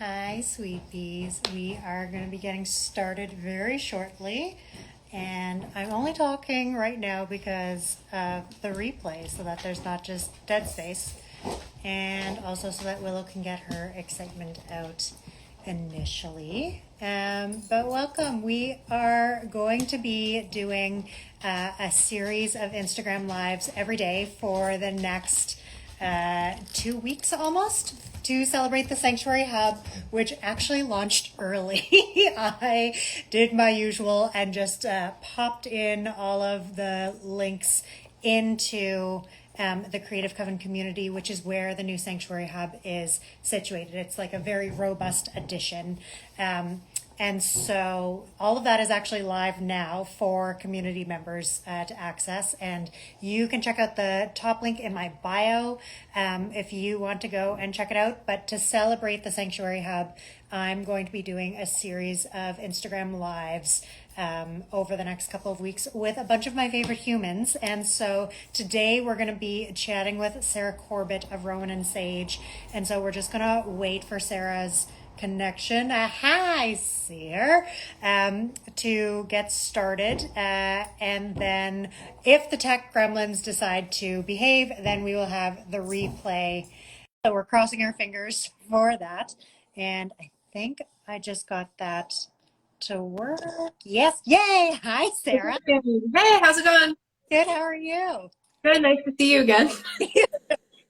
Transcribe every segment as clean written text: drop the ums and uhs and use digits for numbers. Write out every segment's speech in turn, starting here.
Hi, sweeties. We are going to be getting started very shortly. And I'm only talking right now because of the replay, so that there's not just dead space. And also so that Willow can get her excitement out initially. But welcome. We are going to be doing a series of Instagram Lives every day for the next 2 weeks almost to celebrate the Sanctuary Hub, which actually launched early. I did my usual and just popped in all of the links into the Creative Coven community, which is where the new Sanctuary Hub is situated. It's like a very robust addition. And so all of that is actually live now for community members to access. And you can check out the top link in my bio if you want to go and check it out. But to celebrate the Sanctuary Hub, I'm going to be doing a series of Instagram Lives over the next couple of weeks with a bunch of my favorite humans. And so today we're going to be chatting with Sarah Corbett of Rowan and Sage. And so we're just going to wait for Sarah's connection. Hi, Sarah. To get started. And then if the tech gremlins decide to behave, then we will have the replay. So we're crossing our fingers for that. And I think I just got that to work. Yes. Yay. Hi, Sarah. Hey, how's it going? Good. How are you? Good, nice to see you again.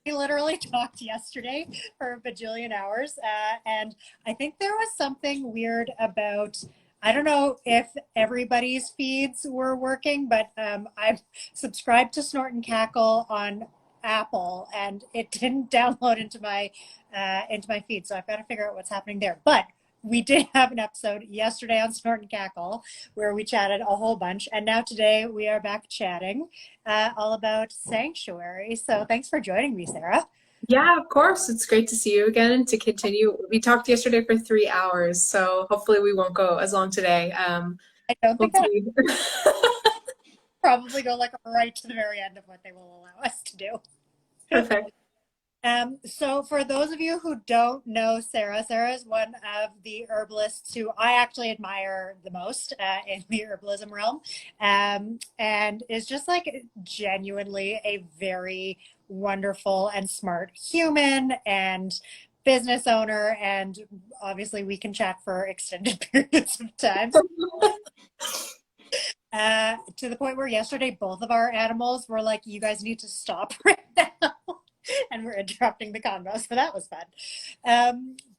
We literally talked yesterday for a bajillion hours. And I think there was something weird about, I don't know if everybody's feeds were working, but I've subscribed to Snort and Cackle on Apple and it didn't download into my feed. So I've got to figure out what's happening there. But we did have an episode yesterday on Snort and Cackle where we chatted a whole bunch. And now today we are back chatting all about Sanctuary. So thanks for joining me, Sarah. Yeah, of course. It's great to see you again and to continue. We talked yesterday for 3 hours, so hopefully we won't go as long today. I don't think that Hopefully. probably go like right to the very end of what they will allow us to do. Perfect. So for those of you who don't know Sarah, Sarah is one of the herbalists who I actually admire the most in the herbalism realm, and is just like genuinely a very wonderful and smart human and business owner. And obviously we can chat for extended periods of time. To the point where yesterday both of our animals were like, you guys need to stop right now. And we're interrupting the convo, so that was fun.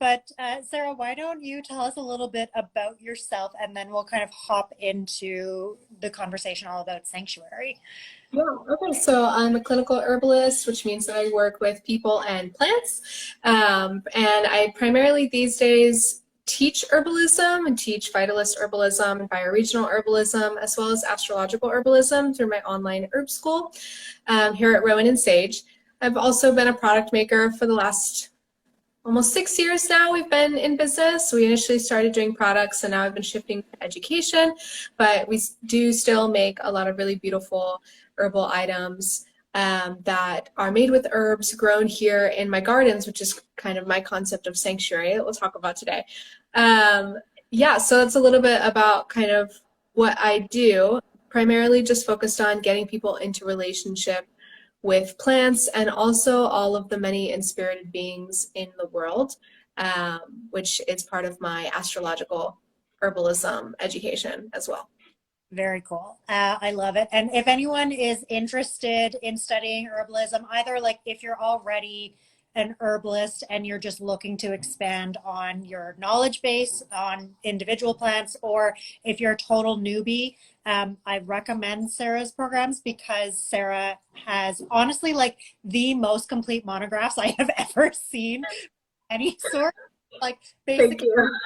But Sarah, why don't you tell us a little bit about yourself, and then we'll kind of hop into the conversation all about Sanctuary. Yeah, okay. So I'm a clinical herbalist, which means that I work with people and plants. And I primarily these days teach herbalism and teach vitalist herbalism and bioregional herbalism, as well as astrological herbalism through my online herb school here at Rowan and Sage. I've also been a product maker for the last almost 6 years now. We've been in business. We initially started doing products and now I've been shifting to education, but we do still make a lot of really beautiful herbal items that are made with herbs grown here in my gardens, which is kind of my concept of sanctuary that we'll talk about today. Yeah, so that's a little bit about kind of what I do, primarily just focused on getting people into relationship with plants and also all of the many inspirited beings in the world, which is part of my astrological herbalism education as well. Very cool. I love it. And if anyone is interested in studying herbalism, either like if you're already an herbalist and you're just looking to expand on your knowledge base on individual plants, or if you're a total newbie, I recommend Sarah's programs because Sarah has honestly like the most complete monographs I have ever seen, any sort. Like Thank basically you.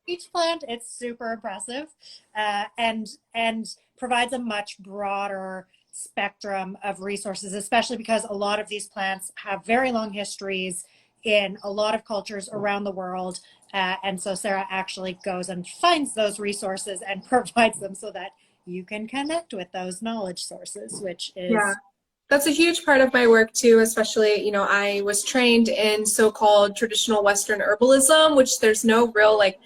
each plant, it's super impressive, and provides a much broader spectrum of resources, especially because a lot of these plants have very long histories in a lot of cultures around the world. And so Sarah actually goes and finds those resources and provides them so that you can connect with those knowledge sources, which Yeah. is That's a huge part of my work too, especially, I was trained in so-called traditional Western herbalism, which there's no real like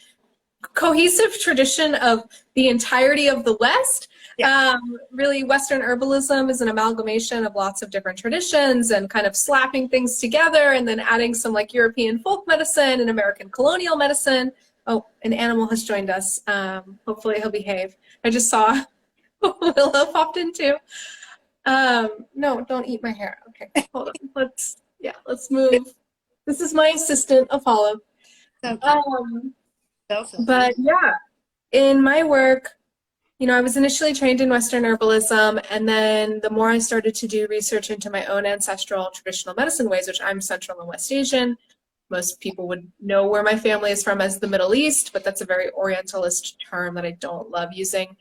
cohesive tradition of the entirety of the West. Yeah. Really, Western herbalism is an amalgamation of lots of different traditions and kind of slapping things together and then adding some like European folk medicine and American colonial medicine. Oh, an animal has joined us. Hopefully he'll behave. I just saw Willow popped in too. No, don't eat my hair. Okay, hold on. Let's move. This is my assistant, Apollo. So, But yeah, in my work, I was initially trained in Western herbalism, and then the more I started to do research into my own ancestral traditional medicine ways, which I'm Central and West Asian. Most people would know where my family is from as the Middle East, but that's a very Orientalist term that I don't love using.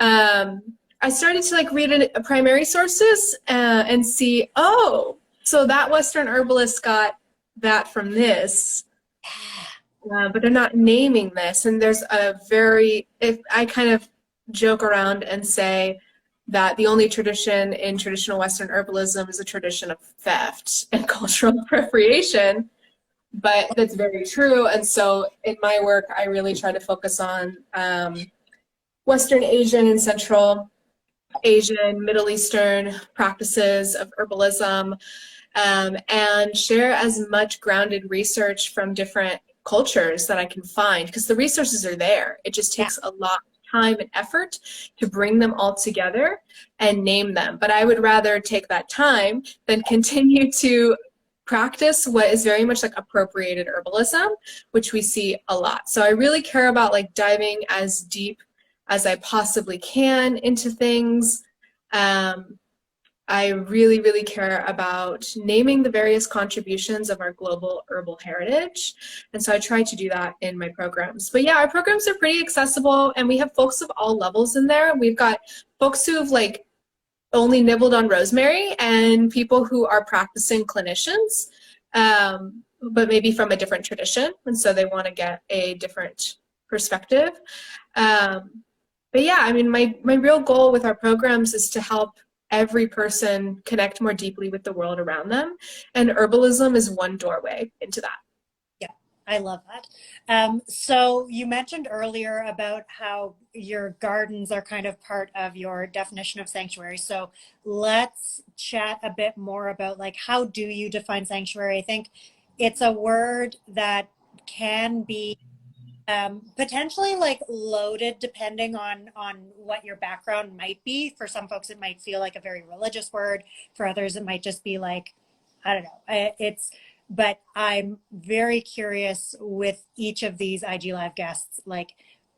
I started to like read primary sources and see, oh, so that Western herbalist got that from this. But they're not naming this. And there's if I kind of joke around and say that the only tradition in traditional Western herbalism is a tradition of theft and cultural appropriation, but that's very true. And so in my work, I really try to focus on Western Asian and Central Asian, Middle Eastern practices of herbalism, and share as much grounded research from different cultures that I can find, because the resources are there. It just takes a lot of time and effort to bring them all together and name them. But I would rather take that time than continue to practice what is very much like appropriated herbalism, which we see a lot. So I really care about like diving as deep as I possibly can into things. I really, really care about naming the various contributions of our global herbal heritage. And so I try to do that in my programs. But yeah, our programs are pretty accessible, and we have folks of all levels in there. We've got folks who have like only nibbled on rosemary and people who are practicing clinicians, but maybe from a different tradition. And so they want to get a different perspective. But yeah, I mean, my real goal with our programs is to help every person connect more deeply with the world around them. And herbalism is one doorway into that. Yeah, I love that. So you mentioned earlier about how your gardens are kind of part of your definition of sanctuary. So let's chat a bit more about like, how do you define sanctuary? I think it's a word that can be potentially like loaded depending on what your background might be. For some folks it might feel like a very religious word, for others it might just be like, I don't know, but I'm very curious with each of these IG Live guests, like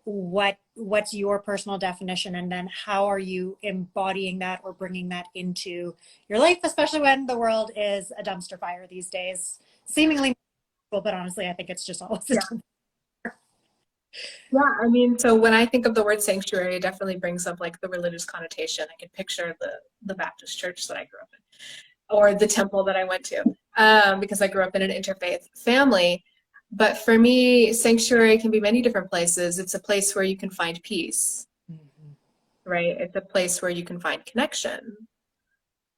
what's your personal definition, and then how are you embodying that or bringing that into your life, especially when the world is a dumpster fire these days, seemingly, but honestly I think it's just always a dumpster. Yeah, I mean, so when I think of the word sanctuary, it definitely brings up like the religious connotation. I can picture the Baptist church that I grew up in, or the temple that I went to, because I grew up in an interfaith family. But for me, sanctuary can be many different places. It's a place where you can find peace, right? It's a place where you can find connection.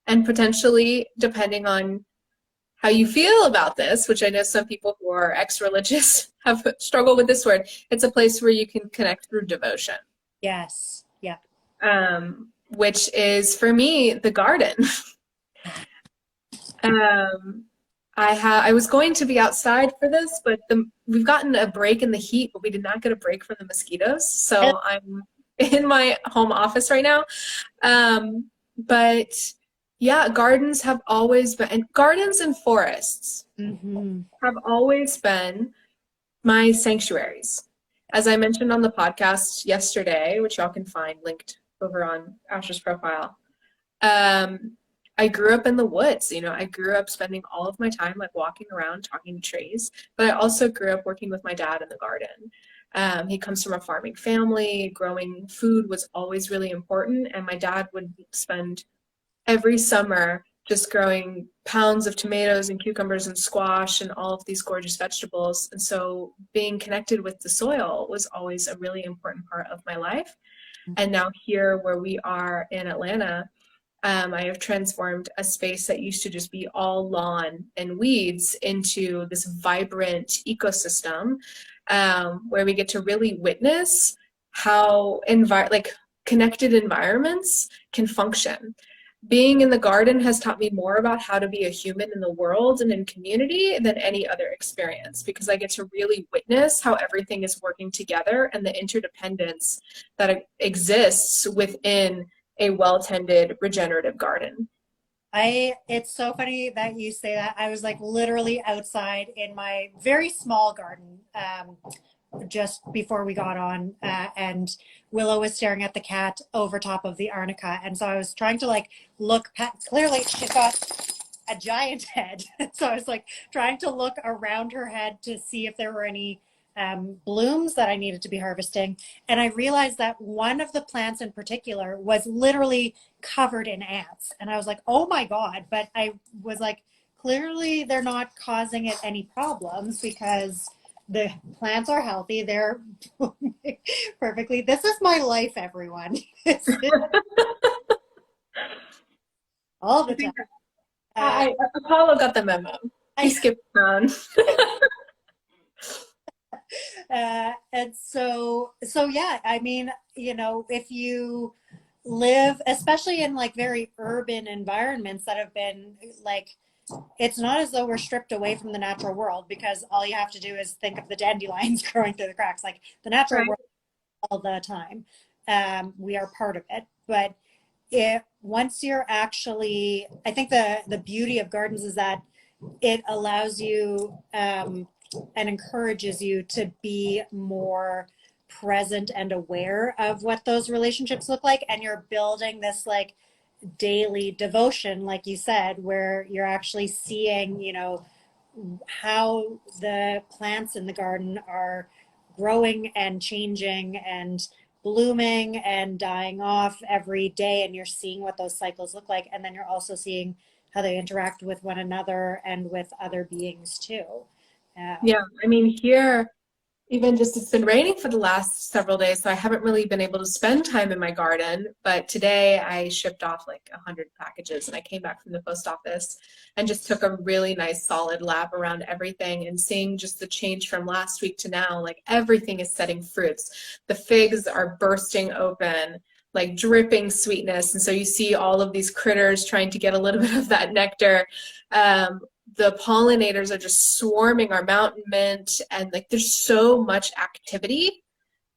And potentially, depending on how you feel about this, which I know some people who are ex-religious have struggled with this word, it's a place where you can connect through devotion. Yes. Yeah. Which is, for me, the garden. I was going to be outside for this, but we've gotten a break in the heat, but we did not get a break from the mosquitoes. So I'm in my home office right now. But yeah, gardens have always been, and gardens and forests have always been my sanctuaries. As I mentioned on the podcast yesterday, which y'all can find linked over on Asher's profile, I grew up in the woods. I grew up spending all of my time like walking around talking to trees, but I also grew up working with my dad in the garden. He comes from a farming family. Growing food was always really important, and my dad would spend every summer just growing pounds of tomatoes and cucumbers and squash and all of these gorgeous vegetables. And so being connected with the soil was always a really important part of my life. And now here where we are in Atlanta, I have transformed a space that used to just be all lawn and weeds into this vibrant ecosystem, where we get to really witness how like connected environments can function. Being in the garden has taught me more about how to be a human in the world and in community than any other experience, because I get to really witness how everything is working together and the interdependence that exists within a well-tended regenerative garden. It's so funny that you say that. I was like literally outside in my very small garden, just before we got on, and Willow was staring at the cat over top of the arnica, and so I was trying to like look past. Clearly, she's got a giant head, so I was like trying to look around her head to see if there were any blooms that I needed to be harvesting, and I realized that one of the plants in particular was literally covered in ants, and I was like, "Oh my god!" But I was like, clearly they're not causing it any problems because the plants are healthy. They're perfectly. This is my life, everyone. All the time. Apollo got the memo. He skipped town. And so yeah, I mean, if you live, especially in like very urban environments that have been like, it's not as though we're stripped away from the natural world, because all you have to do is think of the dandelions growing through the cracks, like the natural Right. world all the time. We are part of it, but once you're actually, I think the beauty of gardens is that it allows you, and encourages you to be more present and aware of what those relationships look like, and you're building this like daily devotion, like you said, where you're actually seeing, how the plants in the garden are growing and changing and blooming and dying off every day, and you're seeing what those cycles look like, and then you're also seeing how they interact with one another and with other beings too. Yeah, I mean, here, even just it's been raining for the last several days, so I haven't really been able to spend time in my garden. But today I shipped off like 100 packages, and I came back from the post office and just took a really nice solid lap around everything, and seeing just the change from last week to now. Like everything is setting fruits. The figs are bursting open, like dripping sweetness. And so you see all of these critters trying to get a little bit of that nectar. The pollinators are just swarming our mountain mint, and like there's so much activity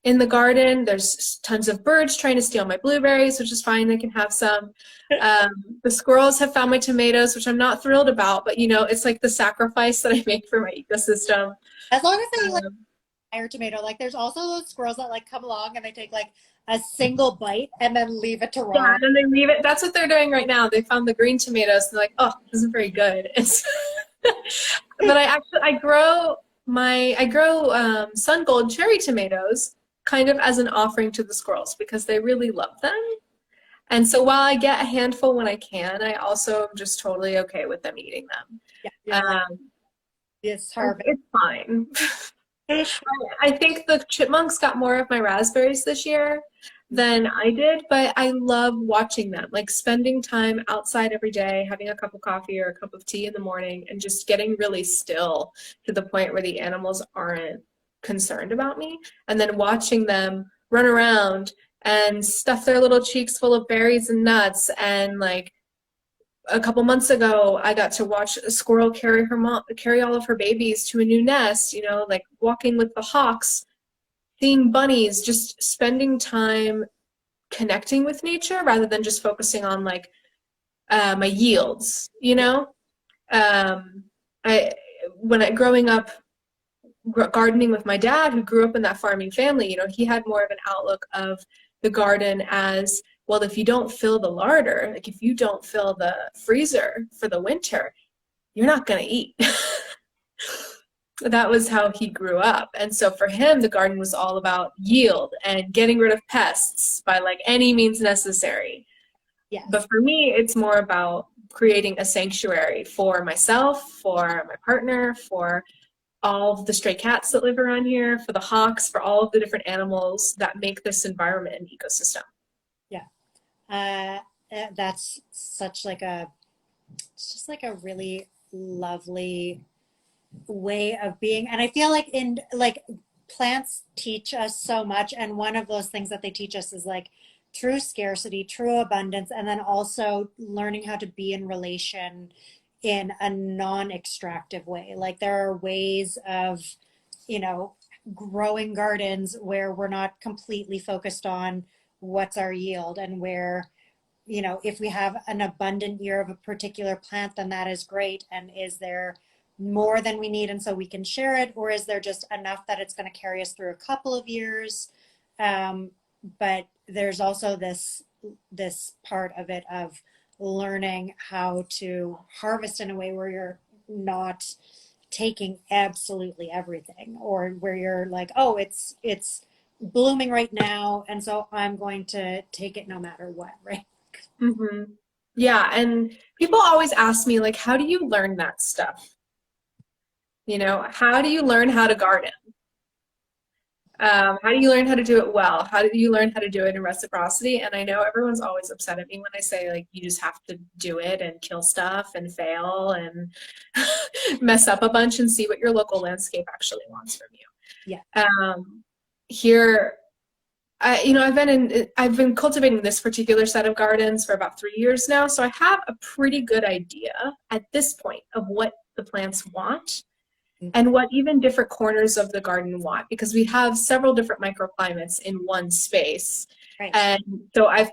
in the garden. There's tons of birds trying to steal my blueberries, which is fine, they can have some. The squirrels have found my tomatoes, which I'm not thrilled about, but it's like the sacrifice that I make for my ecosystem. As long as they like fire tomato, like there's also those squirrels that like come along and they take like a single bite and then leave it to rot. Yeah, and then they leave it. That's what they're doing right now. They found the green tomatoes, and they're like, oh, this isn't very good. But I grow sun gold cherry tomatoes kind of as an offering to the squirrels, because they really love them. And so while I get a handful when I can, I also am just totally okay with them eating them. Yeah, it's harvest. It's fine. I think the chipmunks got more of my raspberries this year than I did, but I love watching them, like spending time outside every day, having a cup of coffee or a cup of tea in the morning, and just getting really still to the point where the animals aren't concerned about me, and then watching them run around and stuff their little cheeks full of berries and nuts. And like a couple months ago, I got to watch a squirrel carry all of her babies to a new nest, like walking with the hawks, seeing bunnies, just spending time connecting with nature rather than just focusing on like my yields. Growing up gardening with my dad, who grew up in that farming family, he had more of an outlook of the garden as, well, if you don't fill the larder, like if you don't fill the freezer for the winter, you're not going to eat. That was how he grew up. And so for him, the garden was all about yield and getting rid of pests by like any means necessary. Yes. But for me, it's more about creating a sanctuary for myself, for my partner, for all of the stray cats that live around here, for the hawks, for all of the different animals that make this environment an ecosystem. Yeah. that's such like a, it's just like a really lovely way of being. And I feel like in like plants teach us so much. And one of those things that they teach us is like true scarcity, true abundance, and then also learning how to be in relation in a non-extractive way. Like there are ways of, you know, growing gardens where we're not completely focused on what's our yield, and where, you know, if we have an abundant year of a particular plant, then that is great. And is there more than we need and so we can share it, or is there just enough that it's going to carry us through a couple of years? um, but there's also this part of it of learning how to harvest in a way where you're not taking absolutely everything, or where you're like, oh, it's blooming right now, and so I'm going to take it no matter what, right? Hmm. Yeah, and people always ask me, like, how do you learn that stuff? You know, how do you learn how to garden? How do you learn how to do it well? How do you learn how to do it in reciprocity? And I know everyone's always upset at me when I say, like, you just have to do it and kill stuff and fail and mess up a bunch and see what your local landscape actually wants from Yeah. you. Here, I've been cultivating this particular set of gardens for about 3 years now, so I have a pretty good idea at this point of what the plants want and what even different corners of the garden want, because we have several different microclimates in one space. Right. And so I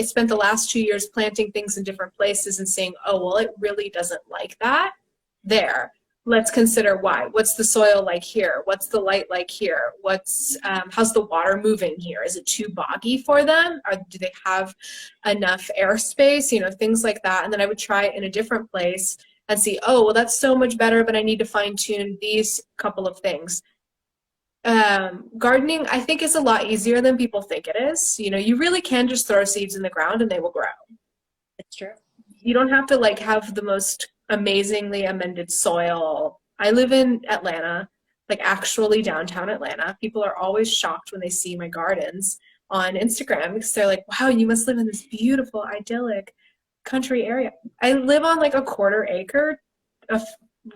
spent the last 2 years planting things in different places and saying, oh, well, it really doesn't like that there. Let's consider why. What's the soil like here? What's the light like here? How's the water moving here? Is it too boggy for them? Or do they have enough airspace? You know, things like that. And then I would try it in a different place and see, oh, well, that's so much better, but I need to fine tune these couple of things. Gardening, I think, is a lot easier than people think it is. You know, you really can just throw seeds in the ground and they will grow. It's true. You don't have to like have the most amazingly amended soil. I live in Atlanta, like actually downtown Atlanta. People are always shocked when they see my gardens on Instagram because they're like, wow, you must live in this beautiful, idyllic country area. I live on like a quarter acre of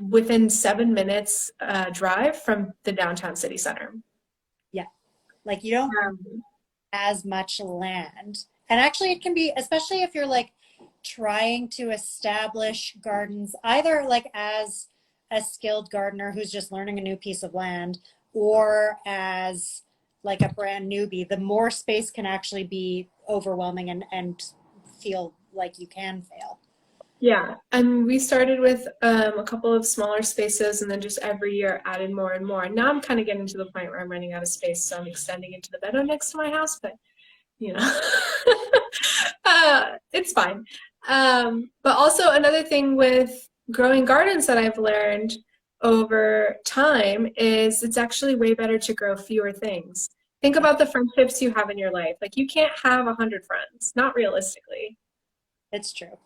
within 7 minutes drive from the downtown city center. Yeah. Like you don't Um, as much land. And actually it can be, especially if you're like trying to establish gardens, either like as a skilled gardener who's just learning a new piece of land, or as like a brand newbie, the more space can actually be overwhelming and feel like you can fail. Yeah, and we started with a couple of smaller spaces and then just every year added more and more. And now I'm kind of getting to the point where I'm running out of space, so I'm extending into the meadow next to my house, but you know, it's fine. But also another thing with growing gardens that I've learned over time is it's actually way better to grow fewer things. Think Yeah, about the friendships you have in your life. Like you can't have 100 friends, not realistically. it's true.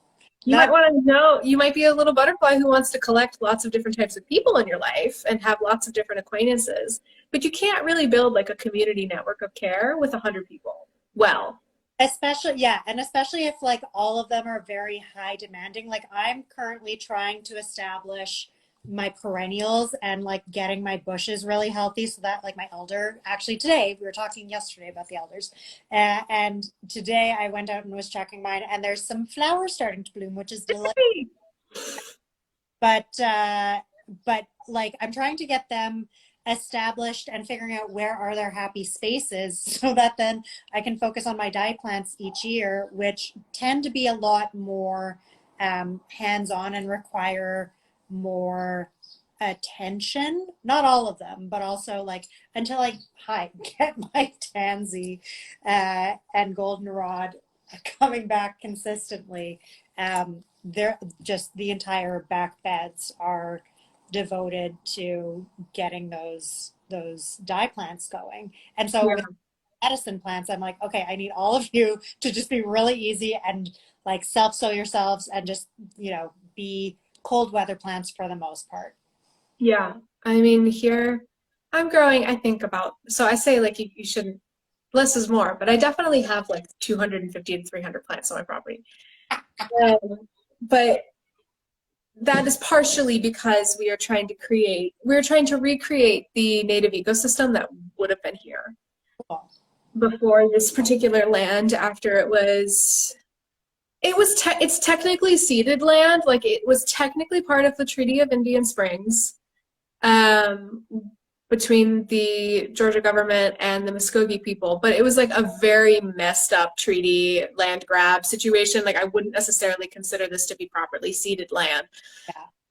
You might Not want to know, you might be a little butterfly who wants to collect lots of different types of people in your life and have lots of different acquaintances, but you can't really build like a community network of care with 100 people. Well, especially, yeah, and especially if like all of them are very high demanding. Like I'm currently trying to establish my perennials and like getting my bushes really healthy so that like my elder, actually today, we were talking yesterday about the elders, and today I went out and was checking mine, and there's some flowers starting to bloom, which is delightful. hey, But like I'm trying to get them established and figuring out where are their happy spaces so that then I can focus on my dye plants each year, which tend to be a lot more hands-on and require more attention. Not all of them, but also like until I get my tansy and goldenrod coming back consistently. They're just the entire back beds are devoted to getting those dye plants going. And so yeah, with medicine plants, I'm like, okay, I need all of you to just be really easy and like self-sow yourselves and just, you know, be cold weather plants for the most part. yeah. I mean, here I'm growing, I think about, so I say like you shouldn't less is more, but I definitely have like 250 to 300 plants on my property. But that is partially because we are trying to recreate the native ecosystem that would have been here Cool. before this particular land after it's technically ceded land, like it was technically part of the Treaty of Indian Springs, um, between the Georgia government and the Muskogee people, but it was like a very messed up treaty land grab situation. Like I wouldn't necessarily consider this to be properly ceded land.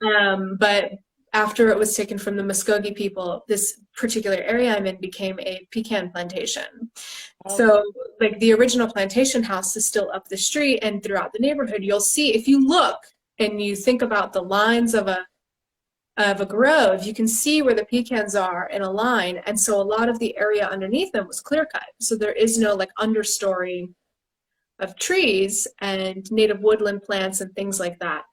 Yeah. But after it was taken from the Muskogee people, this particular area I'm in became a pecan plantation. Okay. So, like the original plantation house is still up the street, and throughout the neighborhood, you'll see if you look and you think about the lines of a grove, you can see where the pecans are in a line, and so a lot of the area underneath them was clear cut. So there is no like understory of trees and native woodland plants and things like that.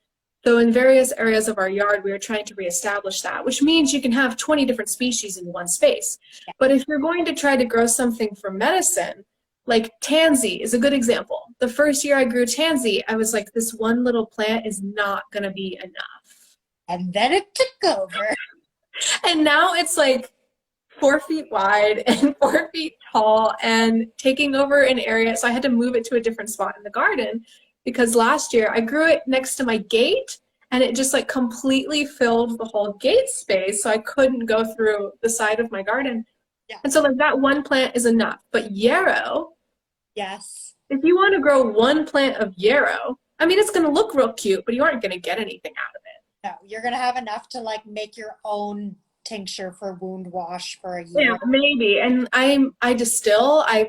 So in various areas of our yard, we are trying to reestablish that, which means you can have 20 different species in one space. Yeah. But if you're going to try to grow something for medicine, like tansy is a good example. The first year I grew tansy, I was like, this one little plant is not going to be enough. And then it took over. And now it's like 4 feet wide and 4 feet tall and taking over an area. So I had to move it to a different spot in the garden because last year I grew it next to my gate and it just like completely filled the whole gate space. So I couldn't go through the side of my garden. Yeah. And so like that one plant is enough. But yarrow, Yes. if you want to grow one plant of yarrow, I mean, it's going to look real cute, but you aren't going to get anything out of it. No, you're gonna have enough to like make your own tincture for wound wash for a Yeah, year. maybe. And I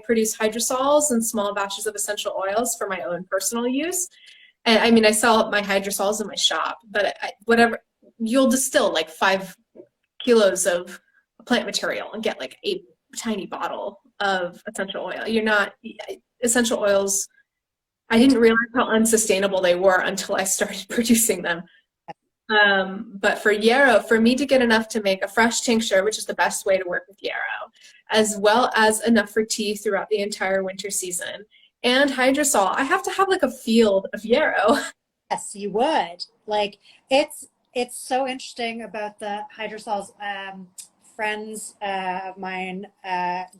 produce hydrosols and small batches of essential oils for my own personal use. And I mean, I sell my hydrosols in my shop, but whatever, you'll distill like 5 kilos of plant material and get like a tiny bottle of essential oil. Essential oils, I didn't realize how unsustainable they were until I started producing them. But for yarrow, for me to get enough to make a fresh tincture, which is the best way to work with yarrow, as well as enough for tea throughout the entire winter season, and hydrosol, I have to have like a field of yarrow. Yes, you would. Like it's so interesting about the hydrosols. Friends of mine,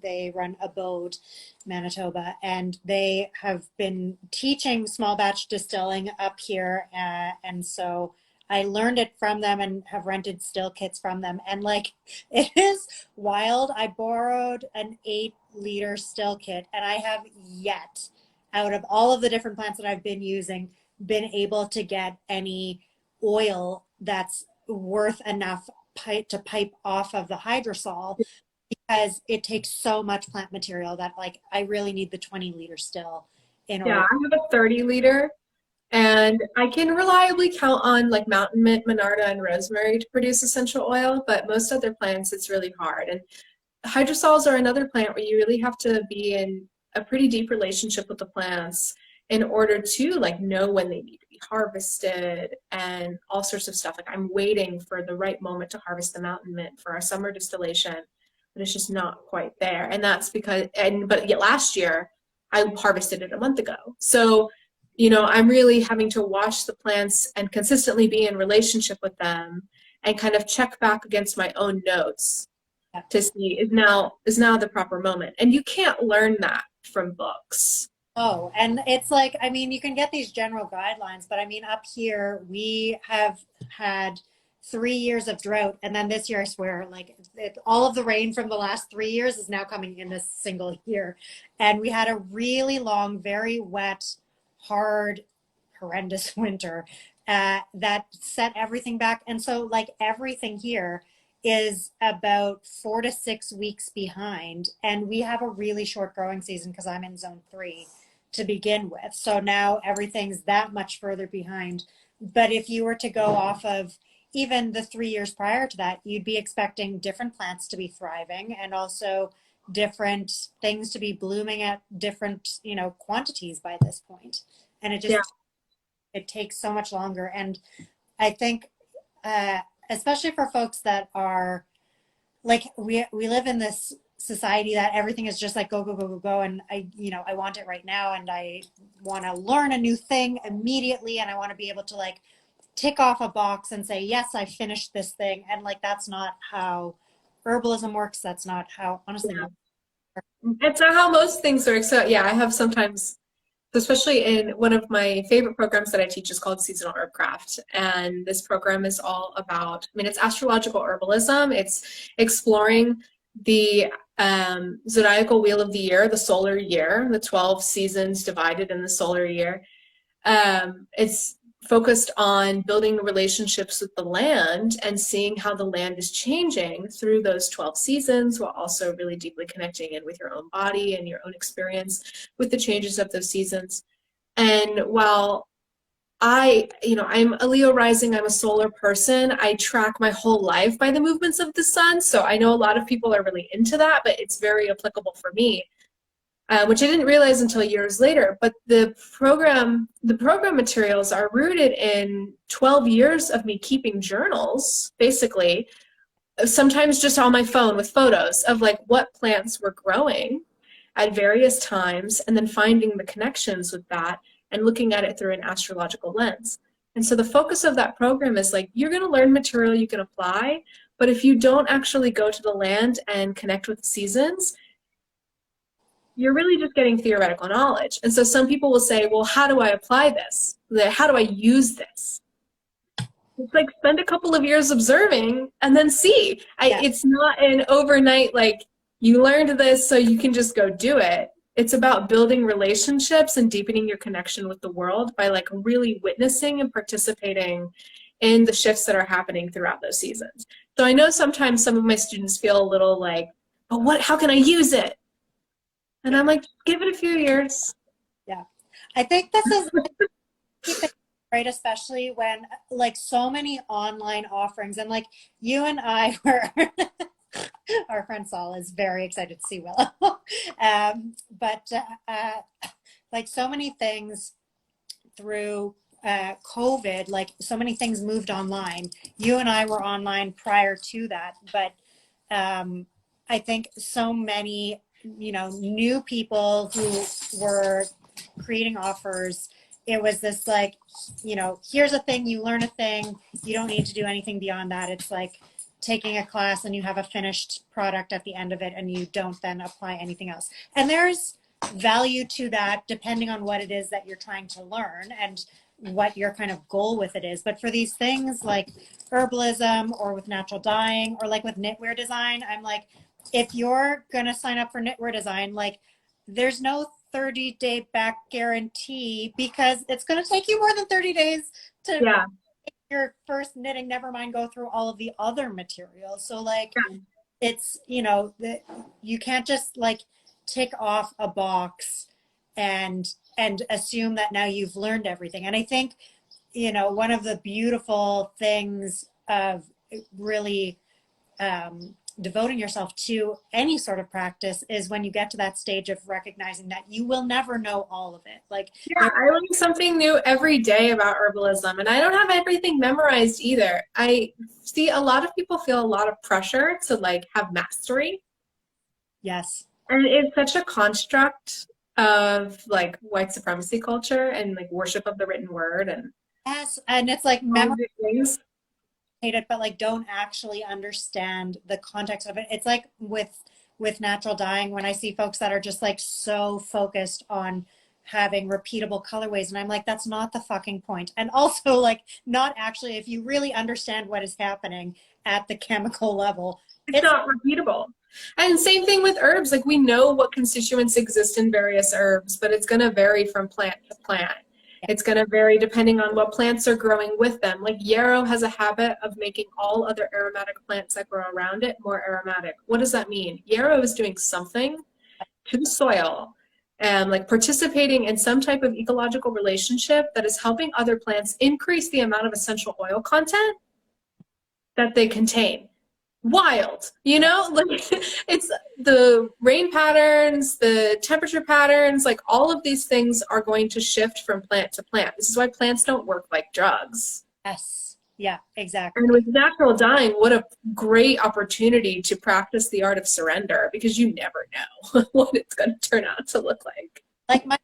they run Abode, Manitoba, and they have been teaching small batch distilling up here, and so I learned it from them and have rented still kits from them. And like it is wild. I borrowed an 8-liter still kit, and I have yet, out of all of the different plants that I've been using, been able to get any oil that's worth enough to pipe off of the hydrosol because it takes so much plant material that like I really need the 20-liter still in Yeah, order. I have a 30-liter, and I can reliably count on like mountain mint, monarda, and rosemary to produce essential oil, but most other plants, it's really hard. And hydrosols are another plant where you really have to be in a pretty deep relationship with the plants in order to like know when they need to be harvested and all sorts of stuff. Like I'm waiting for the right moment to harvest the mountain mint for our summer distillation, but it's just not quite there. And that's because, but yet last year I harvested it a month ago. So, I'm really having to watch the plants and consistently be in relationship with them and kind of check back against my own notes to see is now the proper moment. And you can't learn that from books. Oh, and it's like, I mean, you can get these general guidelines, but I mean, up here, we have had 3 years of drought. And then this year, I swear, like all of the rain from the last 3 years is now coming in this single year. And we had a really long, very wet, hard, horrendous winter that set everything back. And so, like, everything here is about 4 to 6 weeks behind. And we have a really short growing season because I'm in zone 3 to begin with. So now everything's that much further behind. But if you were to go off of even the 3 years prior to that, you'd be expecting different plants to be thriving and also different things to be blooming at different, quantities by this point. And it just, Yeah. it takes so much longer. And I think, especially for folks that are like, we live in this society that everything is just like go, go, go, go, go. And I want it right now. And I want to learn a new thing immediately. And I want to be able to like tick off a box and say, yes, I finished this thing. And like, that's not how herbalism works. That's not how, honestly, Yeah. It's not how most things work. So yeah, I have sometimes, especially in one of my favorite programs that I teach is called Seasonal Herb Craft. And this program is all about, I mean, it's astrological herbalism. It's exploring the zodiacal wheel of the year, the solar year, the 12 seasons divided in the solar year. It's focused on building relationships with the land and seeing how the land is changing through those 12 seasons, while also really deeply connecting in with your own body and your own experience with the changes of those seasons. And while I'm a Leo rising, I'm a solar person, I track my whole life by the movements of the sun. So I know a lot of people are really into that, but it's very applicable for me, which I didn't realize until years later. But the program materials are rooted in 12 years of me keeping journals, basically, sometimes just on my phone with photos of like what plants were growing at various times, and then finding the connections with that and looking at it through an astrological lens. And so the focus of that program is like, you're going to learn material you can apply, but if you don't actually go to the land and connect with the seasons, you're really just getting theoretical knowledge. And so some people will say, well, how do I apply this? How do I use this? It's like, spend a couple of years observing and then see. It's not an overnight, like, you learned this so you can just go do it. It's about building relationships and deepening your connection with the world by like really witnessing and participating in the shifts that are happening throughout those seasons. So I know sometimes some of my students feel a little like, but how can I use it? And I'm like, give it a few years. Yeah. I think this is right, especially when like so many online offerings, and like you and I were our friend Saul is very excited to see Willow. But like so many things through COVID, like so many things moved online. You and I were online prior to that, but I think so many, new people who were creating offers. It was this like, here's a thing, you learn a thing, you don't need to do anything beyond that. It's like taking a class and you have a finished product at the end of it and you don't then apply anything else. And there's value to that depending on what it is that you're trying to learn and what your kind of goal with it is. But for these things like herbalism or with natural dyeing or like with knitwear design, I'm like, if you're gonna sign up for knitwear design, like there's no 30-day back guarantee because it's going to take you more than 30 days to make your first knitting, never mind go through all of the other materials. So like it's, you can't just like tick off a box and assume that now you've learned everything. And I think, one of the beautiful things of really devoting yourself to any sort of practice is when you get to that stage of recognizing that you will never know all of it. Like, I learn something new every day about herbalism, and I don't have everything memorized either. I see a lot of people feel a lot of pressure to like have mastery. Yes. And it's such a construct of like white supremacy culture and like worship of the written word. And yes, and it's like it, but like don't actually understand the context of it. It's like with natural dyeing, when I see folks that are just like so focused on having repeatable colorways, and I'm like, that's not the fucking point. And also like not actually, if you really understand what is happening at the chemical level, it's not repeatable. And same thing with herbs. Like we know what constituents exist in various herbs, but it's going to vary from plant to plant. It's going to vary depending on what plants are growing with them. Like yarrow has a habit of making all other aromatic plants that grow around it more aromatic. What does that mean? Yarrow is doing something to the soil and like participating in some type of ecological relationship that is helping other plants increase the amount of essential oil content that they contain. Wild, like it's the rain patterns, the temperature patterns, like all of these things are going to shift from plant to plant. This is why plants don't work like drugs. Yes. Yeah, And with exactly. natural dyeing, what a great opportunity to practice the art of surrender because you never know what it's going to turn out to look like. Like my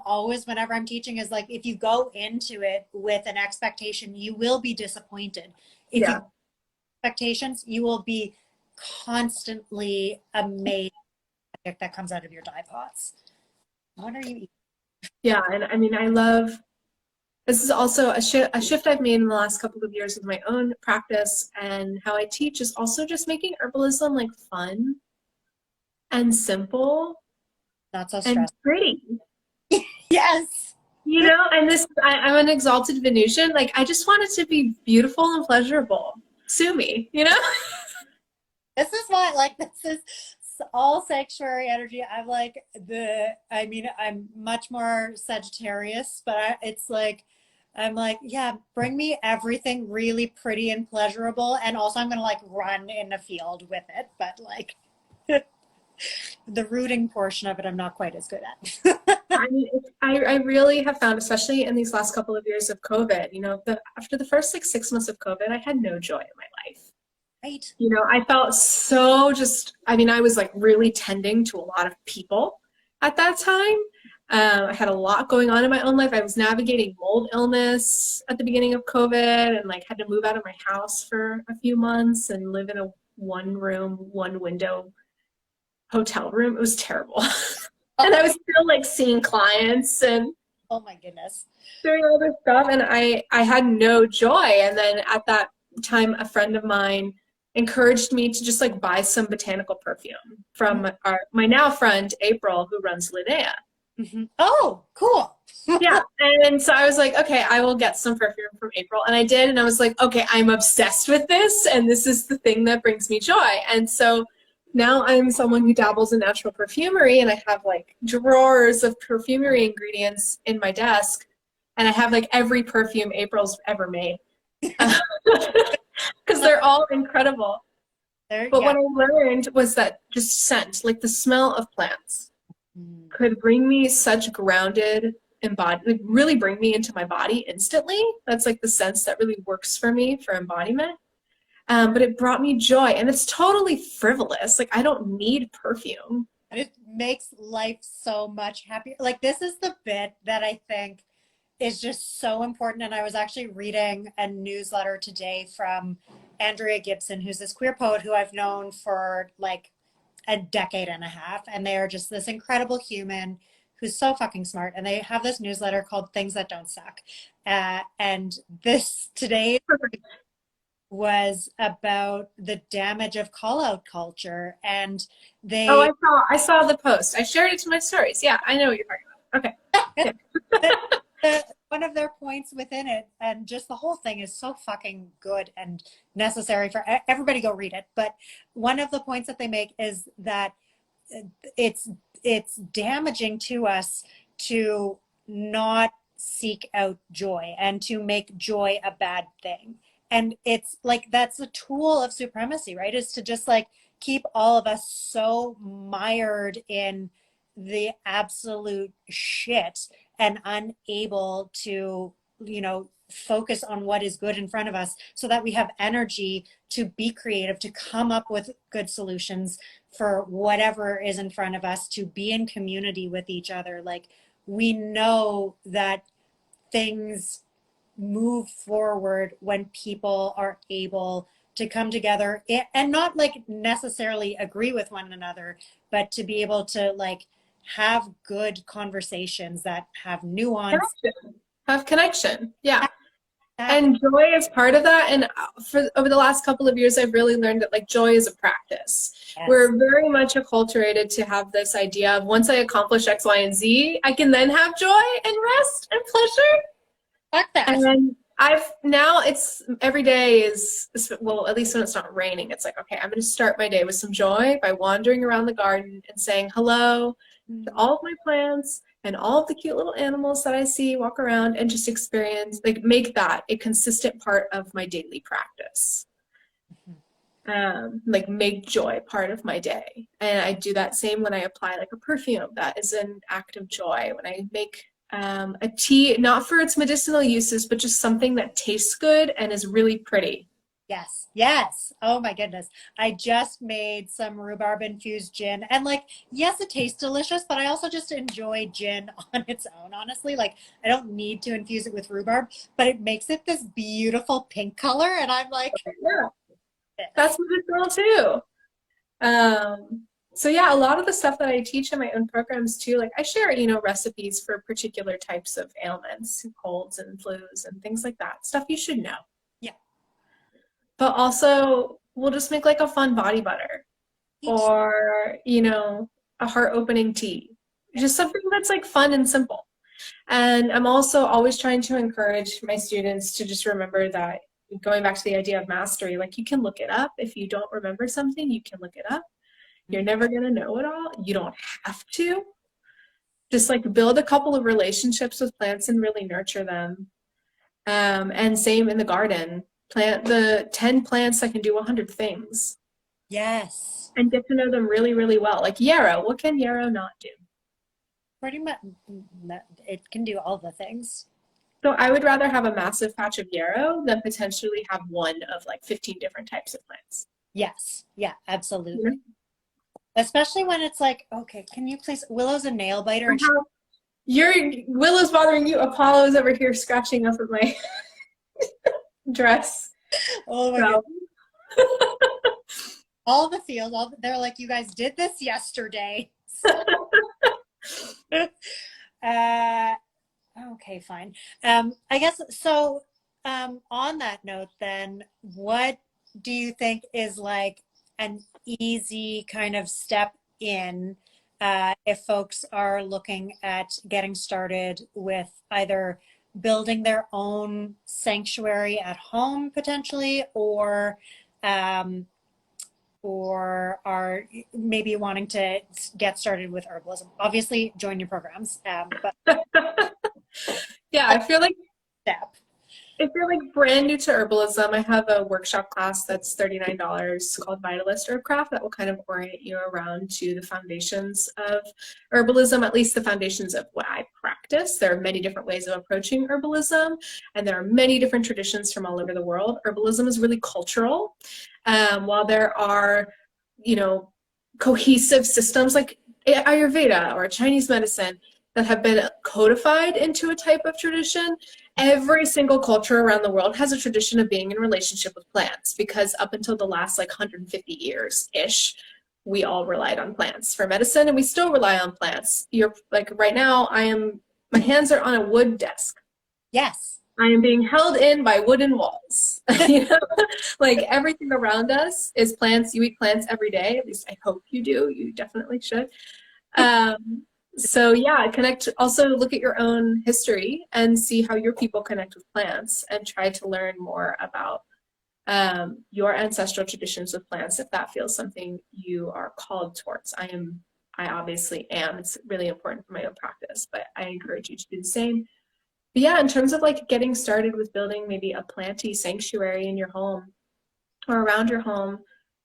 always whenever I'm teaching is like if you go into it with an expectation, you will be disappointed. If you Yeah. have expectations, you will be constantly amazed that comes out of your dye pots. What are you eating? Yeah. And I mean, I love this is also a shift I've made in the last couple of years with my own practice and how I teach is also just making herbalism like fun and simple Not so and stressed. pretty. Yes. You know, and I'm an exalted Venusian. Like, I just want it to be beautiful and pleasurable. Sue me, you know? This is why, like, this is all sanctuary energy. I mean, I'm much more Sagittarius, but it's like, I'm like, yeah, bring me everything really pretty and pleasurable. And also, I'm going to like run in the field with it. But like, the rooting portion of it, I'm not quite as good at. I mean, I really have found, especially in these last couple of years of COVID, you know, after the first like 6 months of COVID, I had no joy in my life. Right? You know, I felt so just, I mean, I was like really tending to a lot of people at that time. I had a lot going on in my own life. I was navigating mold illness at the beginning of COVID and like had to move out of my house for a few months and live in a one room, one window hotel room. It was terrible. And I was still like seeing clients and Oh my goodness. doing all this stuff and I had no joy. And then at that time a friend of mine encouraged me to just like buy some botanical perfume from my now friend April who runs Linnea. Mm-hmm. Oh, cool. Yeah. And so I was like, okay, I will get some perfume from April. And I did. And I was like, okay, I'm obsessed with this. And this is the thing that brings me joy. And so now I'm someone who dabbles in natural perfumery and I have like drawers of perfumery ingredients in my desk. And I have like every perfume April's ever made because they're all incredible. There, But yeah. what I learned was that just scent, like the smell of plants, Mm. could bring me such grounded embodiment, like really bring me into my body instantly. That's like the sense that really works for me for embodiment. But it brought me joy, and it's totally frivolous. Like I don't need perfume. And it makes life so much happier. Like this is the bit that I think is just so important. And I was actually reading a newsletter today from Andrea Gibson, who's this queer poet who I've known for like a decade and a half. And they are just this incredible human who's so fucking smart. And they have this newsletter called Things That Don't Suck. And this today was about the damage of call out culture. And Oh, they I saw the post. I shared it to my stories. Yeah, I know what you're talking about. Okay. one of their points within it, and just the whole thing is so fucking good and necessary for everybody. Go read it. But one of the points that they make is that it's it's damaging to us to not seek out joy and to make joy a bad thing. And it's like that's a tool of supremacy, right? Is to just like keep all of us so mired in the absolute shit and unable to, focus on what is good in front of us so that we have energy to be creative, to come up with good solutions for whatever is in front of us, to be in community with each other. Like we know that things move forward when people are able to come together and not like necessarily agree with one another, but to be able to like have good conversations that have nuance. Connection. Have connection. Yeah. Exactly. And joy is part of that. And for over the last couple of years, I've really learned that like joy is a practice. Yes. We're very much acculturated to have this idea of once I accomplish X, Y, and Z, I can then have joy and rest and pleasure. Fuck that. And I've now it's every day is well, at least when it's not raining, it's like, okay, I'm going to start my day with some joy by wandering around the garden and saying hello to all of my plants and all of the cute little animals that I see walk around and just experience, like make that a consistent part of my daily practice. Like make joy part of my day. And I do that same when I apply like a perfume. That is an act of joy. When I make A tea, not for its medicinal uses, but just something that tastes good and is really pretty. Yes, yes. Oh my goodness. I just made some rhubarb infused gin. And like, yes, it tastes delicious, but I also just enjoy gin on its own, honestly. Like, I don't need to infuse it with rhubarb, but it makes it this beautiful pink color. And I'm like, Yeah, that's this. medicinal too. So yeah, a lot of the stuff that I teach in my own programs too, like I share, recipes for particular types of ailments, colds and flus and things like that. Stuff you should know. Yeah. But also we'll just make like a fun body butter Each. or, a heart-opening tea. Yeah. Just something that's like fun and simple. And I'm also always trying to encourage my students to just remember that going back to the idea of mastery, like you can look it up. If you don't remember something, you can look it up. You're never going to know it all. You don't have to. Just like build a couple of relationships with plants and really nurture them. And same in the garden. Plant the 10 plants that can do 100 things Yes. and get to know them really, really well. Like yarrow, what can yarrow not do? Pretty much, it can do all the things. So I would rather have a massive patch of yarrow than potentially have one of like 15 different types of plants. Yes. Yeah, You know? absolutely. Especially when it's like, okay, can you please, Willow's a nail biter and Your Willow's bothering you. Apollo's over here scratching up at my dress. oh my So. all the feels, they're like, you guys did this yesterday. uh, okay, fine. I guess so. On that note, then, what do you think is like an easy kind of step in if folks are looking at getting started with either building their own sanctuary at home potentially, um, or are maybe wanting to get started with herbalism? Obviously, join your programs, but Yeah, I feel like step. if you're like brand new to herbalism, I have a workshop class that's $39 called Vitalist Herbcraft that will kind of orient you around to the foundations of herbalism, at least the foundations of what I practice. There are many different ways of approaching herbalism, and there are many different traditions from all over the world. Herbalism is really cultural. While there are, cohesive systems like Ayurveda or Chinese medicine that have been codified into a type of tradition, every single culture around the world has a tradition of being in relationship with plants, because up until the last like 150 years-ish, we all relied on plants for medicine, and we still rely on plants. You're like right now, my hands are on a wood desk. Yes. I am being held in by wooden walls. Like everything around us is plants. You eat plants every day. At least I hope you do. You definitely should. So yeah, also look at your own history and see how your people connect with plants and try to learn more about your ancestral traditions with plants if that feels something you are called towards. I obviously am. It's really important for my own practice, but I encourage you to do the same. But yeah, in terms of like getting started with building maybe a planty sanctuary in your home or around your home,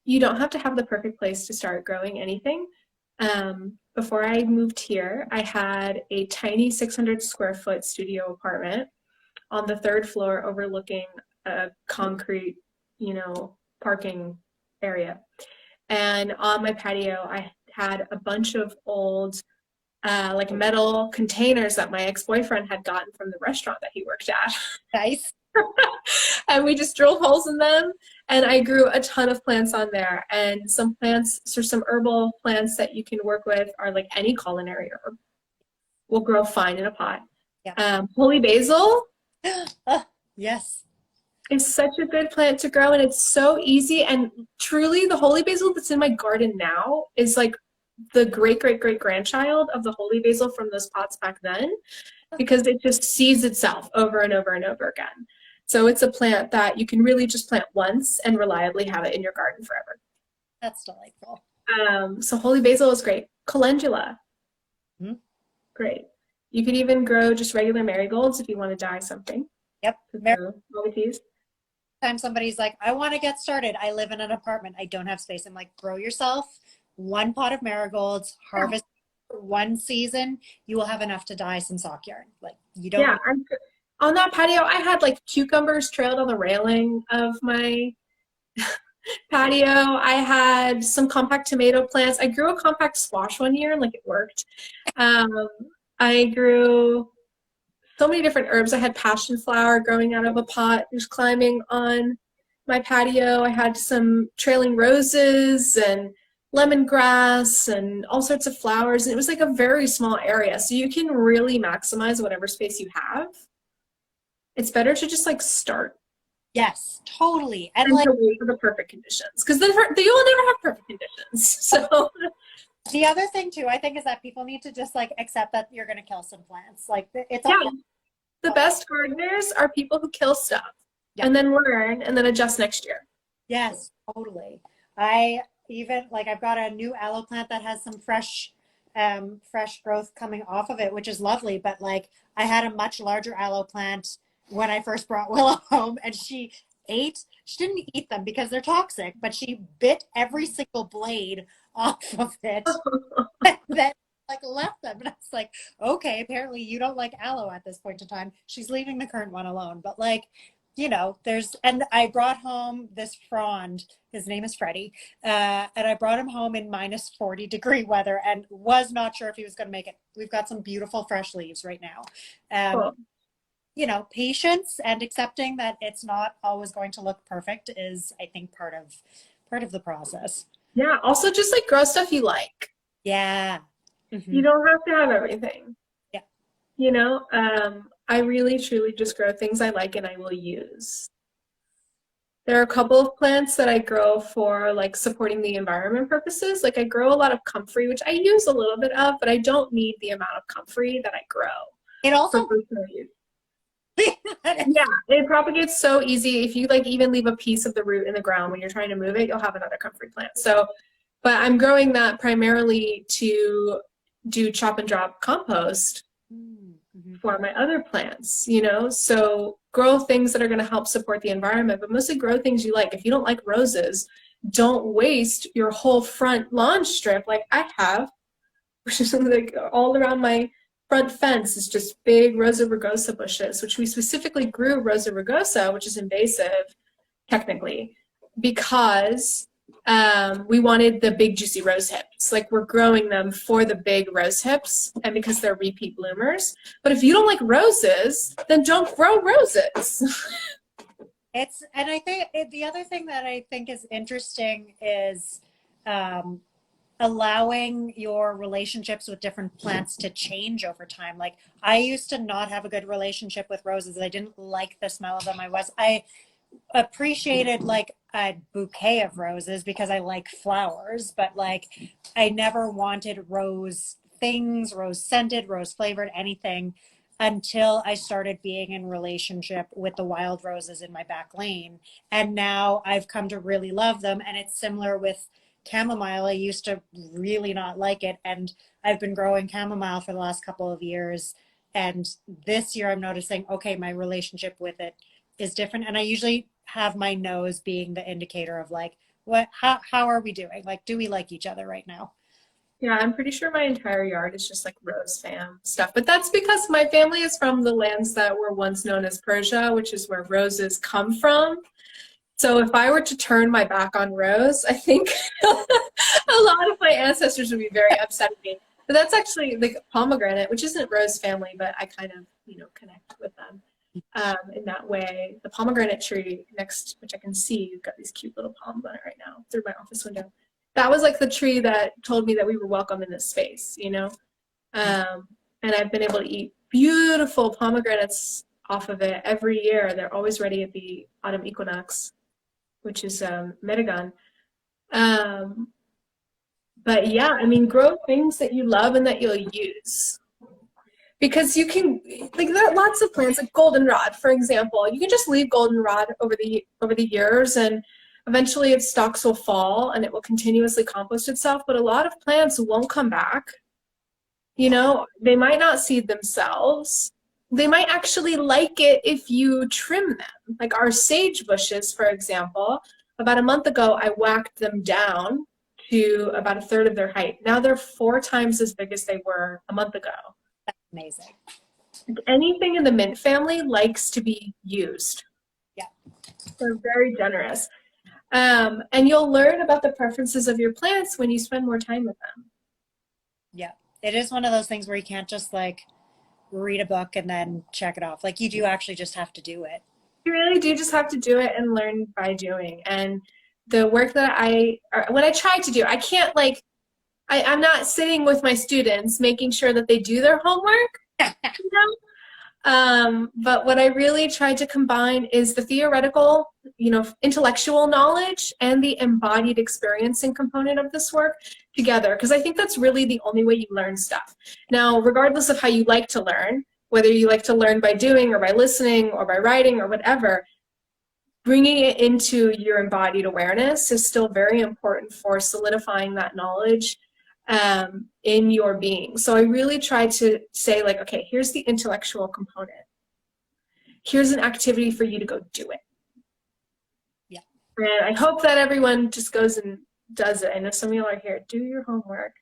you don't have to have the perfect place to start growing anything. Before I moved here, I had a tiny 600 square foot studio apartment on the third floor overlooking a concrete, parking area. And on my patio, I had a bunch of old like metal containers that my ex-boyfriend had gotten from the restaurant that he worked at. Nice. And we just drilled holes in them, and I grew a ton of plants on there. And some herbal plants that you can work with are like any culinary herb will grow fine in a pot. Yeah. Holy basil Yes. is such a good plant to grow, and it's so easy. And truly, the holy basil that's in my garden now is like the great great great grandchild of the holy basil from those pots back then, because it just seeds itself over and over and over again. So it's a plant that you can really just plant once and reliably have it in your garden forever. That's delightful. So holy basil is great. Calendula, Mm-hmm. great. You could even grow just regular marigolds if you want to dye something. Yep. Time somebody's like, I want to get started. I live in an apartment. I don't have space. I'm like, grow yourself one pot of marigolds, harvest for one season, you will have enough to dye some sock yarn. Like you don't Yeah, need. on that patio, I had like cucumbers trailed on the railing of my patio. I had some compact tomato plants. I grew a compact squash one year, like it worked. Um, I grew so many different herbs. I had passion flower growing out of a pot, just climbing on my patio. I had some trailing roses and lemongrass and all sorts of flowers. And it was like a very small area. So you can really maximize whatever space you have. It's better to just like start Yes, totally. And and like to wait for the perfect conditions because then you will never have perfect conditions. So the other thing too, I think, is that people need to just like accept that you're going to kill some plants. Like it's yeah, all. the best gardeners are people who kill stuff Yeah. and then learn and then adjust next year. Yes, totally. I even like I've got a new aloe plant that has some fresh growth coming off of it, which is lovely. But like I had a much larger aloe plant when I first brought Willow home, and she didn't eat them because they're toxic, but she bit every single blade off of it and then like left them. And I was like, okay, apparently you don't like aloe at this point in time. She's leaving the current one alone. But like, and I brought home this frond. His name is Freddie. And I brought him home in -40-degree weather and was not sure if he was going to make it. We've got some beautiful fresh leaves right now. Cool. Patience and accepting that it's not always going to look perfect is, I think, part of the process. Yeah. Also, just like grow stuff you like. Yeah. You Hmm. don't have to have everything. Yeah. I really truly just grow things I like and I will use. There are a couple of plants that I grow for like supporting the environment purposes. Like I grow a lot of comfrey, which I use a little bit of, but I don't need the amount of comfrey that I grow It for also personal use. Yeah, it propagates so easy. If you like even leave a piece of the root in the ground when you're trying to move it, you'll have another comfrey plant. So, but I'm growing that primarily to do chop and drop compost Mm-hmm. for my other plants. So grow things that are going to help support the environment, but mostly grow things you like. If you don't like roses, don't waste your whole front lawn strip like I have, which is like all around my front fence is just big Rosa rugosa bushes, which we specifically grew Rosa rugosa, which is invasive technically, because we wanted the big juicy rose hips. Like we're growing them for the big rose hips and because they're repeat bloomers. But if you don't like roses, then don't grow roses. And I think the other thing that I think is interesting is um, allowing your relationships with different plants to change over time. Like I used to not have a good relationship with roses. I didn't like the smell of them. I appreciated like a bouquet of roses because I like flowers, but like I never wanted rose things, rose scented, rose flavored, anything until I started being in relationship with the wild roses in my back lane. And now I've come to really love them. And it's similar with chamomile. I used to really not like it. And I've been growing chamomile for the last couple of years. And this year I'm noticing, okay, my relationship with it is different. And I usually have my nose being the indicator of like, how are we doing? Like, do we like each other right now? Yeah, I'm pretty sure my entire yard is just like rose fam stuff. But that's because my family is from the lands that were once known as Persia, which is where roses come from. So if I were to turn my back on rose, I think a lot of my ancestors would be very upset at me. But that's actually like pomegranate, which isn't rose family, but I kind of, connect with them in that way. The pomegranate tree next, which I can see, you've got these cute little palms on it right now through my office window. That was like the tree that told me that we were welcome in this space. And I've been able to eat beautiful pomegranates off of it every year. They're always ready at the autumn equinox, which is Medagon. But yeah, I mean, grow things that you love and that you'll use. Because you can, like, there are lots of plants, like goldenrod, for example. You can just leave goldenrod over the years, and eventually its stalks will fall, and it will continuously compost itself. But a lot of plants won't come back. They might not seed themselves. They might actually like it if you trim them. Like our sage bushes, for example. About a month ago, I whacked them down to about a third of their height. Now they're 4 times as big as they were a month ago. Amazing. Anything in the mint family likes to be used. Yeah. They're very generous. And you'll learn about the preferences of your plants when you spend more time with them. Yeah. It is one of those things where you can't just like read a book and then check it off. Like you do actually just have to do it. You really do just have to do it and learn by doing. And the work that what I try to do, I can't like, I'm not sitting with my students making sure that they do their homework, you know? But what I really try to combine is the theoretical, intellectual knowledge and the embodied experiencing component of this work together, because I think that's really the only way you learn stuff. Now, regardless of how you like to learn, whether you like to learn by doing or by listening or by writing or whatever, bringing it into your embodied awareness is still very important for solidifying that knowledge in your being. So I really try to say like, okay, here's the intellectual component. Here's an activity for you to go do it. Yeah. And I hope that everyone just goes and does it. I know some of you are here, do your homework.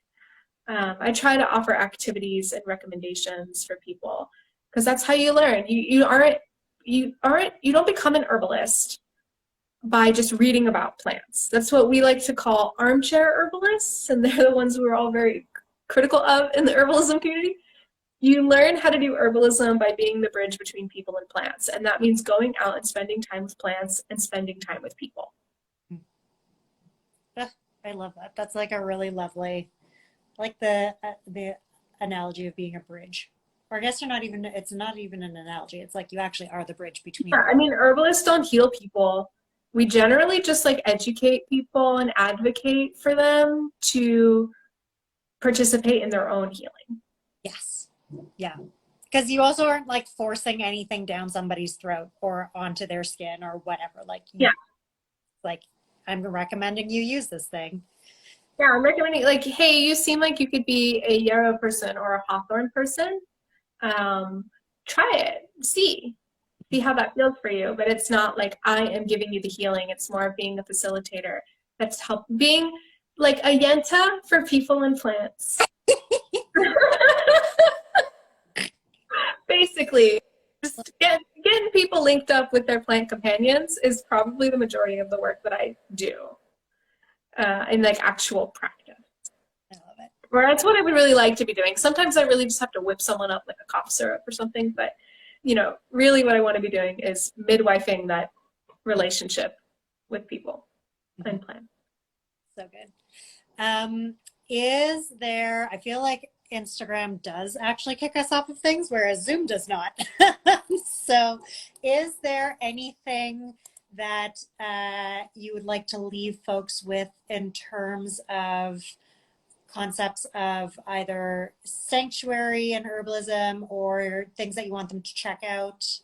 I try to offer activities and recommendations for people because that's how you learn. You don't become an herbalist by just reading about plants. That's what we like to call armchair herbalists, and they're the ones who we're all very critical of in the herbalism community. You learn how to do herbalism by being the bridge between people and plants, and that means going out and spending time with plants and spending time with people. I love that. That's like a really lovely, like the analogy of being a bridge. Or I guess it's not even an analogy. It's like you actually are the bridge between. Yeah, I mean, herbalists don't heal people. We generally just like educate people and advocate for them to participate in their own healing. Yes. Yeah. Because you also aren't like forcing anything down somebody's throat or onto their skin or whatever. Like, yeah. Like, I'm recommending you use this thing. Yeah, I'm recommending, like, hey, you seem like you could be a yarrow person or a hawthorn person. Try it. See how that feels for you. But it's not like I am giving you the healing. It's more of being a facilitator that's being like a yenta for people and plants. Basically, just getting people linked up with their plant companions is probably the majority of the work that I do in like actual practice. I love it. Or that's what I would really like to be doing. Sometimes I really just have to whip someone up like a cough syrup or something, but really what I want to be doing is midwifing that relationship with people and plants. So good. Is there, I feel like Instagram does actually kick us off of things, whereas Zoom does not. So is there anything that you would like to leave folks with in terms of concepts of either sanctuary and herbalism or things that you want them to check out?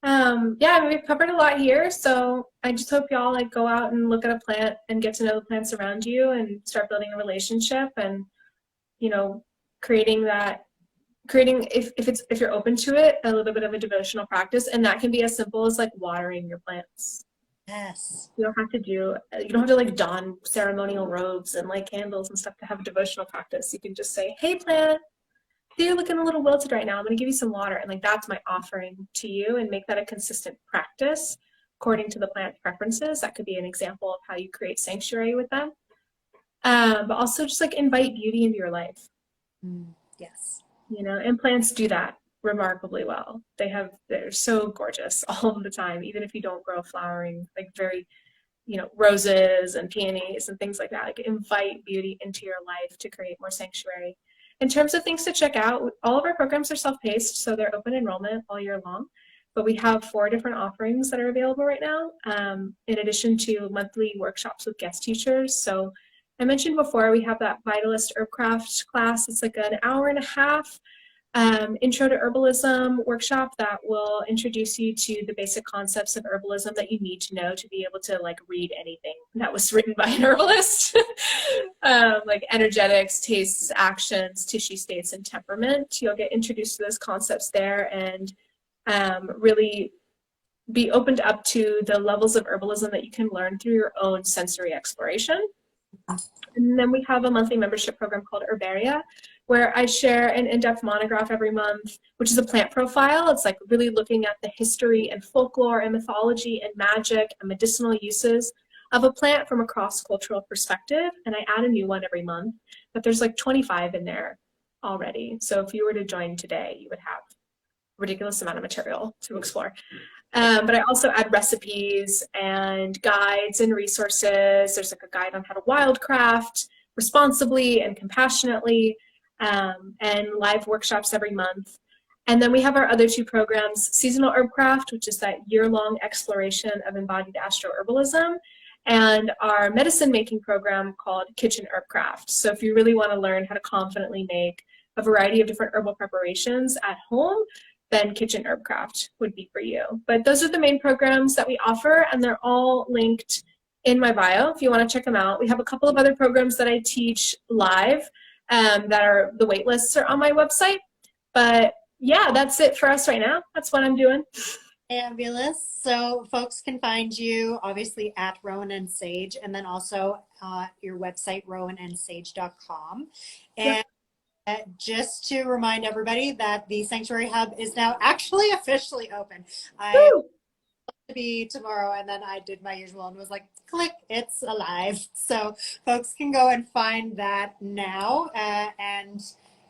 Yeah, we've covered a lot here, so I just hope y'all like go out and look at a plant and get to know the plants around you and start building a relationship and creating if you're open to it, a little bit of a devotional practice, and that can be as simple as like watering your plants. Yes. You don't have to like don ceremonial robes and light candles and stuff to have a devotional practice. You can just say, hey plant, you're looking a little wilted right now. I'm going to give you some water. And like, that's my offering to you, and make that a consistent practice according to the plant's preferences. That could be an example of how you create sanctuary with them. But also just like invite beauty into your life. Yes. And plants do that remarkably well. They're so gorgeous all of the time, even if you don't grow flowering, like very, roses and peonies and things like that. Like invite beauty into your life to create more sanctuary. In terms of things to check out, all of our programs are self-paced, so they're open enrollment all year long. But we have 4 different offerings that are available right now, in addition to monthly workshops with guest teachers. So I mentioned before, we have that Vitalist Herbcraft class. It's like an hour and a half intro to herbalism workshop that will introduce you to the basic concepts of herbalism that you need to know to be able to like read anything that was written by an herbalist, like energetics, tastes, actions, tissue states, and temperament. You'll get introduced to those concepts there and really be opened up to the levels of herbalism that you can learn through your own sensory exploration. And then we have a monthly membership program called Herbaria, where I share an in-depth monograph every month, which is a plant profile. It's like really looking at the history and folklore and mythology and magic and medicinal uses of a plant from a cross-cultural perspective. And I add a new one every month, but there's like 25 in there already. So if you were to join today, you would have a ridiculous amount of material to explore. But I also add recipes and guides and resources. There's like a guide on how to wildcraft responsibly and compassionately, and live workshops every month. And then we have our other two programs, Seasonal Herbcraft, which is that year-long exploration of embodied astroherbalism, and our medicine making program called Kitchen Herbcraft. So if you really want to learn how to confidently make a variety of different herbal preparations at home, then Kitchen Herbcraft would be for you. But those are the main programs that we offer, and they're all linked in my bio if you want to check them out. We have a couple of other programs that I teach live that are, the wait lists are on my website. But yeah, that's it for us right now. That's what I'm doing. Fabulous. So folks can find you obviously at Rowan and Sage, and then also your website, rowanandsage.com. And just to remind everybody that the Sanctuary Hub is now actually officially open. I to be tomorrow, and then I did my usual and was like, click, it's alive. So folks can go and find that now and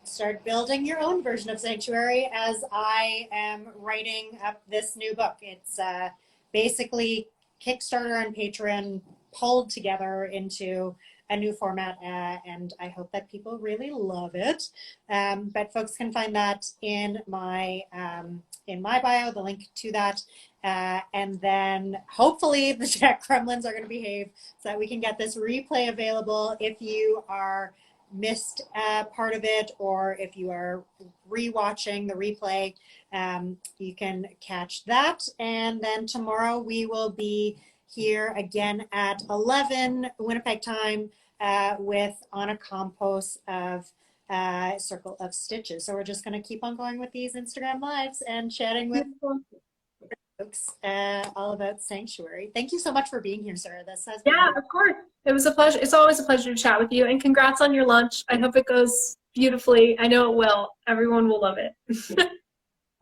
start building your own version of Sanctuary as I am writing up this new book. It's basically Kickstarter and Patreon pulled together into a new format, and I hope that people really love it. But folks can find that in my bio, the link to that. And then hopefully the Jack Kremlins are going to behave so that we can get this replay available if you are missed part of it, or if you are rewatching the replay, you can catch that. And then tomorrow we will be here again at 11 Winnipeg time with On a Compost of Circle of Stitches. So we're just going to keep on going with these Instagram lives and chatting with folks all about Sanctuary. Thank you so much for being here, Sarah. This has been of course. It was a pleasure. It's always a pleasure to chat with you, and congrats on your lunch. I hope it goes beautifully. I know it will. Everyone will love it.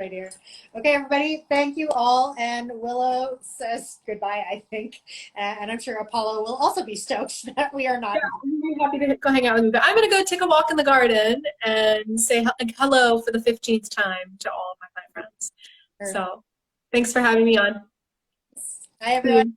right here. Okay, everybody, thank you all. And Willow says goodbye, I think. And I'm sure Apollo will also be stoked that we are not. Yeah, I'm really happy to go hang out with you. But I'm going to go take a walk in the garden and say hello for the 15th time to all of my friends. Sure. So thanks for having me on. Hi, everyone.